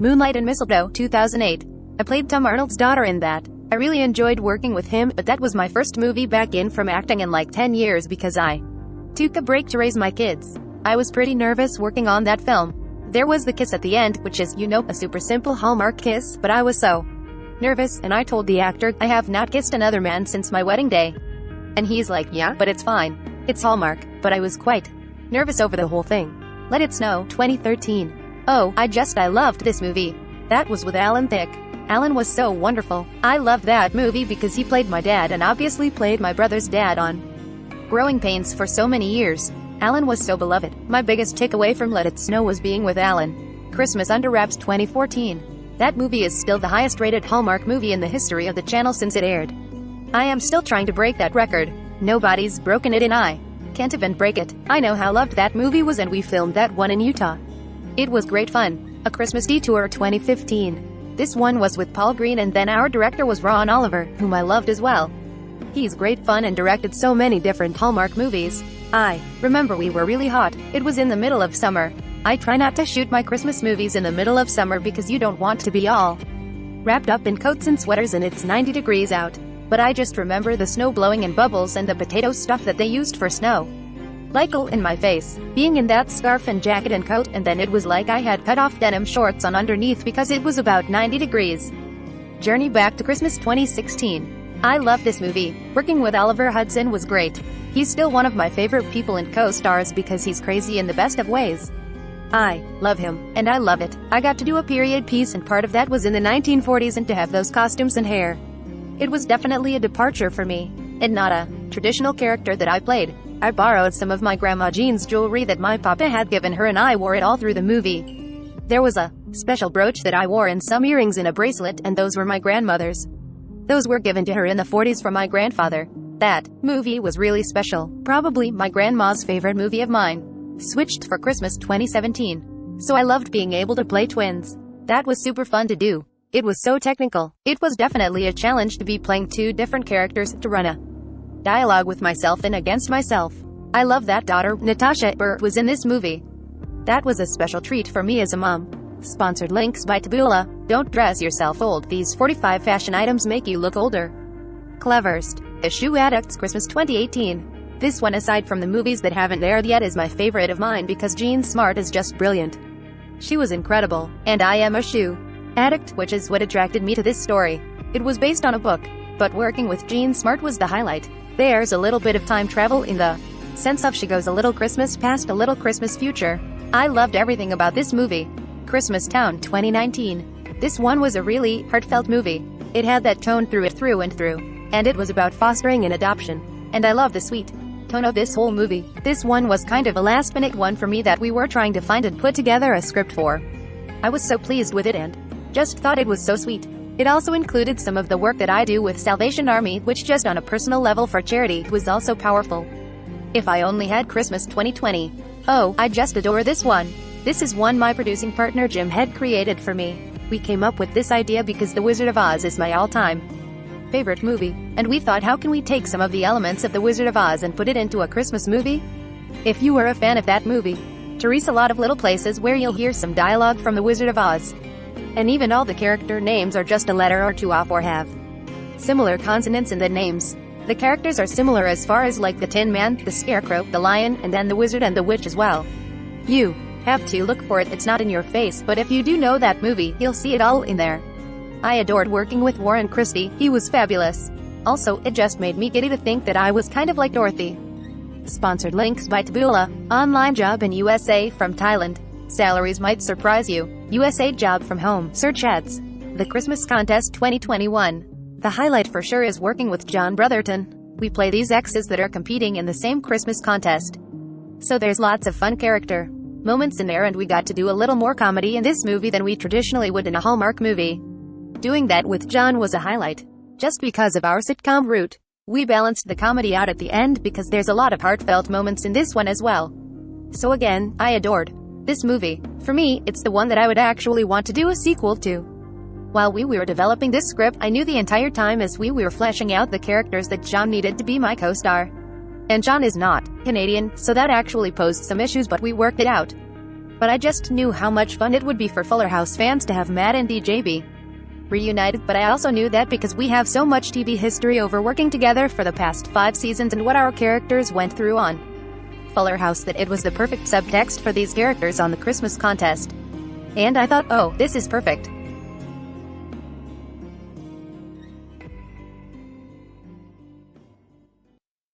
Moonlight and Mistletoe, 2008. I played Tom Arnold's daughter in that. I really enjoyed working with him, but that was my first movie back in from acting in like 10 years because I took a break to raise my kids. I was pretty nervous working on that film. There was the kiss at the end, which is, a super simple Hallmark kiss, but I was so nervous, and I told the actor, I have not kissed another man since my wedding day. And he's like, yeah, but it's fine. It's Hallmark. But I was quite nervous over the whole thing. Let It Snow, 2013. Oh, I loved this movie. That was with Alan Thicke. Alan was so wonderful. I loved that movie because he played my dad and obviously played my brother's dad on Growing Pains for so many years. Alan was so beloved. My biggest takeaway from Let It Snow was being with Alan. Christmas Under Wraps, 2014. That movie is still the highest rated Hallmark movie in the history of the channel since it aired. I am still trying to break that record. Nobody's broken it and I can't even break it. I know how loved that movie was and we filmed that one in Utah. It was great fun. A Christmas Detour, 2015. This one was with Paul Green and then our director was Ron Oliver, whom I loved as well. He's great fun and directed so many different Hallmark movies. I remember we were really hot. It was in the middle of summer. I try not to shoot my Christmas movies in the middle of summer because you don't want to be all wrapped up in coats and sweaters and it's 90 degrees out. But I just remember the snow blowing and bubbles and the potato stuff that they used for snow. Like in my face, being in that scarf and jacket and coat, and then it was like I had cut off denim shorts on underneath because it was about 90 degrees. Journey Back to Christmas, 2016. I love this movie. Working with Oliver Hudson was great. He's still one of my favorite people and co-stars because he's crazy in the best of ways. I love him, and I love it. I got to do a period piece and part of that was in the 1940s and to have those costumes and hair. It was definitely a departure for me, and not a traditional character that I played. I borrowed some of my Grandma Jean's jewelry that my papa had given her and I wore it all through the movie. There was a special brooch that I wore and some earrings and a bracelet, and those were my grandmother's. Those were given to her in the 40s from my grandfather. That movie was really special. Probably my grandma's favorite movie of mine. Switched for Christmas, 2017. So I loved being able to play twins. That was super fun to do. It was so technical. It was definitely a challenge to be playing two different characters, to run a dialogue with myself and against myself. I love that daughter, Natasha Bure, was in this movie. That was a special treat for me as a mom. Sponsored links by Taboola. Don't dress yourself old. These 45 fashion items make you look older. Cleverest. Issue Addicts, Christmas 2018. This one, aside from the movies that haven't aired yet, is my favorite of mine because Jean Smart is just brilliant. She was incredible. And I am a shoe addict, which is what attracted me to this story. It was based on a book, but working with Jean Smart was the highlight. There's a little bit of time travel in the sense of she goes a little Christmas past, a little Christmas future. I loved everything about this movie. Christmas Town, 2019. This one was a really heartfelt movie. It had that tone through it through and through. And it was about fostering and adoption. And I love the sweet tone of this whole movie. This one was kind of a last-minute one for me that we were trying to find and put together a script for. I was so pleased with it and just thought it was so sweet. It also included some of the work that I do with Salvation Army, which just on a personal level for charity was also powerful. If I Only Had Christmas, 2020. Oh, I just adore this one. This is one my producing partner Jim had created for me. We came up with this idea because The Wizard of Oz is my all-time favorite movie, and we thought, how can we take some of the elements of The Wizard of Oz and put it into a Christmas movie? If you were a fan of that movie, Teresa, a lot of little places where you'll hear some dialogue from The Wizard of Oz. And even all the character names are just a letter or two off or have similar consonants in the names. The characters are similar as far as like the Tin Man, the Scarecrow, the Lion, and then the Wizard and the Witch as well. You have to look for it. It's not in your face, but if you do know that movie, you'll see it all in there. I adored working with Warren Christie. He was fabulous. Also, it just made me giddy to think that I was kind of like Dorothy. Sponsored links by Taboola. Online job in USA from Thailand. Salaries might surprise you. USA job from home. Search ads. The Christmas Contest 2021. The highlight for sure is working with John Brotherton. We play these exes that are competing in the same Christmas contest. So there's lots of fun character moments in there, and we got to do a little more comedy in this movie than we traditionally would in a Hallmark movie. Doing that with John was a highlight. Just because of our sitcom route, we balanced the comedy out at the end because there's a lot of heartfelt moments in this one as well. So again, I adored this movie. For me, it's the one that I would actually want to do a sequel to. While we were developing this script, I knew the entire time as we were fleshing out the characters that John needed to be my co-star. And John is not Canadian, so that actually posed some issues, but we worked it out. But I just knew how much fun it would be for Fuller House fans to have Matt and DJB reunited, but I also knew that because we have so much TV history over working together for the past 5 seasons and what our characters went through on Fuller House, that it was the perfect subtext for these characters on the Christmas contest. And I thought, oh, this is perfect.